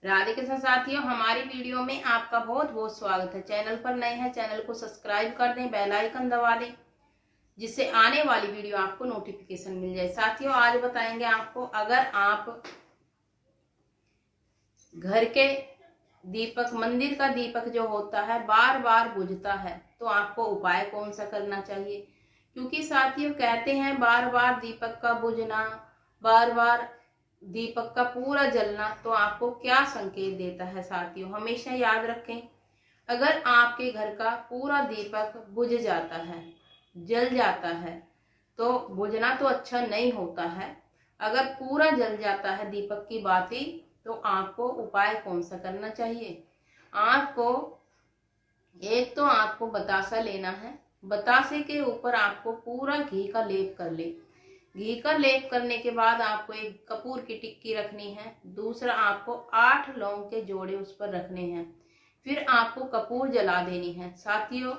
राधे कृष्ण साथियों, हमारी वीडियो में आपका बहुत बहुत स्वागत है। चैनल पर नए हैं, चैनल को सब्सक्राइब कर दें, बेल आइकन दबा दें, जिससे आने वाली वीडियो आपको नोटिफिकेशन मिल जाए। साथियों, आज बताएंगे आपको, अगर आप घर के दीपक, मंदिर का दीपक जो होता है बार बार बुझता है, तो आपको उपाय कौन सा करना चाहिए। क्योंकि साथियों कहते हैं बार बार दीपक का बुझना, बार बार दीपक का पूरा जलना, तो आपको क्या संकेत देता है। साथियों हमेशा याद रखें, अगर आपके घर का पूरा दीपक बुझ जाता है, जल जाता है, तो बुझना तो अच्छा नहीं होता है। अगर पूरा जल जाता है दीपक की बाती, तो आपको उपाय कौन सा करना चाहिए। आपको बतासा लेना है। बतासे के ऊपर आपको पूरा घी का लेप कर ले। घी का लेप करने के बाद आपको एक कपूर की टिक्की रखनी है। दूसरा, आपको 8 लौंग के जोड़े उस पर रखने हैं। फिर आपको कपूर जला देनी है। साथियों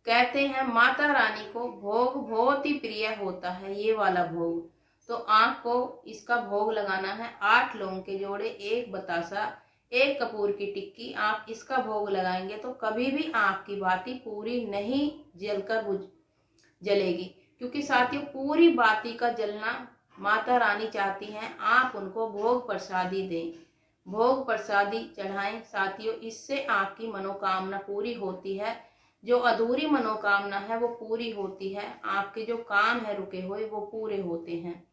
कहते हैं माता रानी को भोग बहुत ही प्रिय होता है ये वाला भोग, तो आपको इसका भोग लगाना है। 8 लौंग के जोड़े, एक बतासा, एक कपूर की टिक्की। आप इसका भोग लगाएंगे तो कभी भी आपकी बाती पूरी नहीं जलेगी। क्योंकि साथियों पूरी बाती का जलना माता रानी चाहती हैं, आप उनको भोग प्रसादी दें, भोग प्रसादी चढ़ाएं। साथियों इससे आपकी मनोकामना पूरी होती है। जो अधूरी मनोकामना है वो पूरी होती है। आपके जो काम है रुके हुए वो पूरे होते हैं।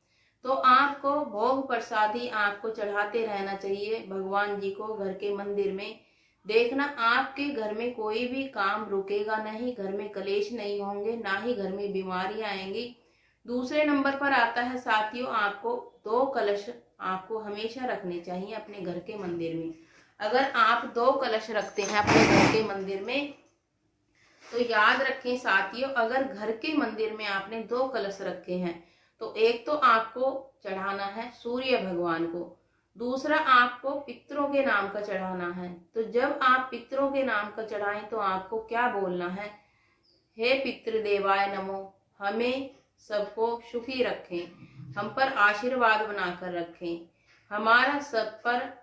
तो आपको भोग प्रसादी आपको चढ़ाते रहना चाहिए भगवान जी को। घर के मंदिर में देखना, आपके घर में कोई भी काम रुकेगा नहीं, घर में कलेश नहीं होंगे, ना ही घर में बीमारियां आएंगी। दूसरे नंबर पर आता है साथियों, आपको 2 कलश आपको हमेशा रखने चाहिए अपने घर के मंदिर में। अगर आप 2 कलश रखते हैं अपने घर के मंदिर में, तो याद रखें साथियों, अगर घर के मंदिर में आपने 2 कलश रखे हैं, तो एक तो आपको चढ़ाना है सूर्य भगवान को, दूसरा आपको पितरों के नाम का चढ़ाना है। तो जब आप पितरों के नाम का चढ़ाएं तो आपको क्या बोलना है, हे पितृदेवाय नमो, हमें सबको सुखी रखें, हम पर आशीर्वाद बनाकर रखें, हमारा सब पर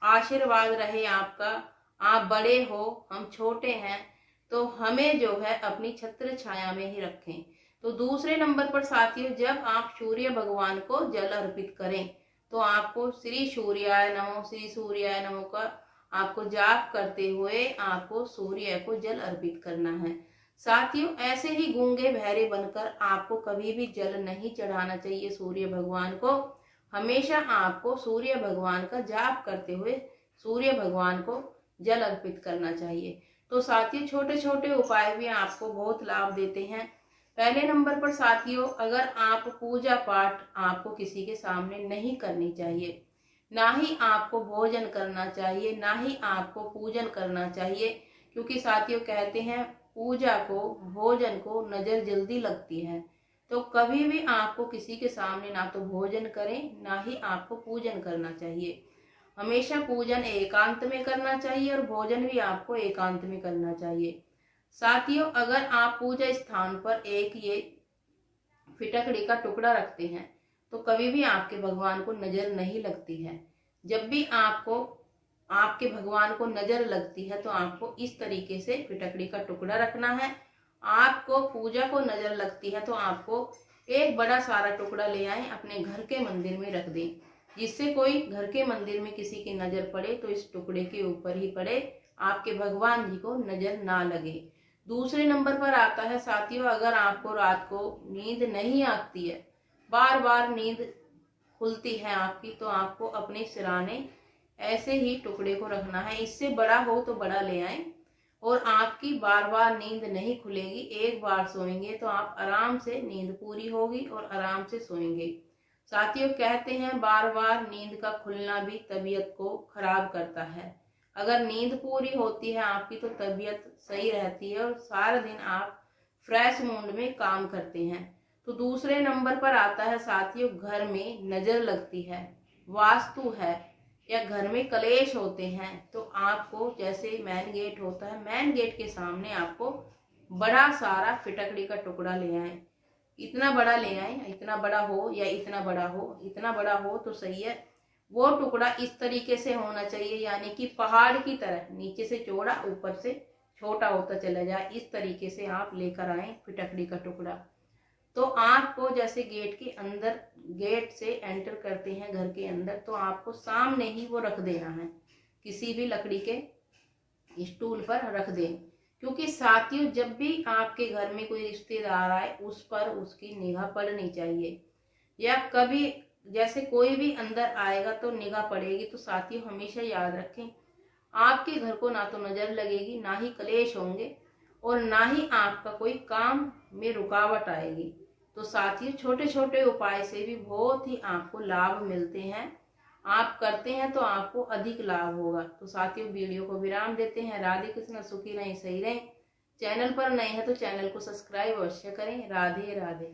आशीर्वाद रहे आपका। आप बड़े हो, हम छोटे हैं, तो हमें जो है अपनी छत्र छाया में ही रखें। तो दूसरे नंबर पर साथियों, जब आप सूर्य भगवान को जल अर्पित करें, तो आपको श्री सूर्याय नमो, श्री सूर्याय नमो का आपको जाप करते हुए आपको सूर्य को जल अर्पित करना है। साथियों ऐसे ही गूंगे बहरे बनकर आपको कभी भी जल नहीं चढ़ाना चाहिए सूर्य भगवान को। हमेशा आपको सूर्य भगवान का जाप करते हुए सूर्य भगवान को जल अर्पित करना चाहिए। तो साथियों छोटे छोटे उपाय भी आपको बहुत लाभ देते हैं। पहले नंबर पर साथियों, अगर आप पूजा पाठ आपको किसी के सामने नहीं करनी चाहिए, ना ही आपको भोजन करना चाहिए, ना ही आपको पूजन करना चाहिए। क्योंकि साथियों कहते हैं पूजा को, भोजन को नजर जल्दी लगती है। तो कभी भी आपको किसी के सामने ना तो भोजन करें, ना ही आपको पूजन करना चाहिए। हमेशा पूजन एकांत में करना चाहिए और भोजन भी आपको एकांत में करना चाहिए। साथियों अगर आप पूजा स्थान पर एक ये फिटकड़ी का टुकड़ा रखते हैं, तो कभी भी आपके भगवान को नजर नहीं लगती है। जब भी आपको आपके भगवान को नजर लगती है, तो आपको इस तरीके से फिटकड़ी का टुकड़ा रखना है। आपको पूजा को नजर लगती है तो आपको एक बड़ा सारा टुकड़ा ले आए, अपने घर के मंदिर में रख दें, जिससे कोई घर के मंदिर में किसी की नजर पड़े तो इस टुकड़े के ऊपर ही पड़े, आपके भगवान जी को नजर ना लगे। दूसरे नंबर पर आता है साथियों, अगर आपको रात को नींद नहीं आती है, बार बार नींद खुलती है आपकी, तो आपको अपने सिराने ऐसे ही टुकड़े को रखना है। इससे बड़ा हो तो बड़ा ले आए, और आपकी बार बार नींद नहीं खुलेगी। एक बार सोएंगे तो आप आराम से नींद पूरी होगी और आराम से सोएंगे। साथियों कहते हैं बार बार नींद का खुलना भी तबीयत को खराब करता है। अगर नींद पूरी होती है आपकी तो तबीयत सही रहती है और सारा दिन आप फ्रेश मूड में काम करते हैं। तो दूसरे नंबर पर आता है साथियों, घर में नजर लगती है, वास्तु है, या घर में कलेश होते हैं, तो आपको जैसे मैन गेट होता है, मैन गेट के सामने आपको बड़ा सारा फिटकड़ी का टुकड़ा ले आए। इतना बड़ा ले आए, इतना बड़ा हो या इतना बड़ा हो, इतना बड़ा हो तो सही है, वो टुकड़ा इस तरीके से होना चाहिए, यानी कि पहाड़ की तरह नीचे से चौड़ा ऊपर से छोटा होता चला जाए। इस तरीके से आप लेकर आए फिटकड़ी का टुकड़ा। तो आपको जैसे गेट के अंदर, गेट से एंटर करते हैं घर के अंदर, तो आपको सामने ही वो रख देना है, किसी भी लकड़ी के स्टूल पर रख दें। क्योंकि साथियों, जब भी आपके घर में कोई रिश्तेदार आए उस पर उसकी निगाह पड़नी चाहिए, या कभी जैसे कोई भी अंदर आएगा तो निगाह पड़ेगी। तो साथियों हमेशा याद रखें, आपके घर को ना तो नजर लगेगी, ना ही कलेश होंगे, और ना ही आपका कोई काम में रुकावट आएगी। तो साथियों छोटे छोटे उपाय से भी बहुत ही आपको लाभ मिलते हैं। आप करते हैं तो आपको अधिक लाभ होगा। तो साथियों वीडियो को विराम देते हैं। राधे कृष्ण, सुखी रहें, सही रहें। चैनल पर नए हैं तो चैनल को सब्सक्राइब अवश्य करें। राधे राधे।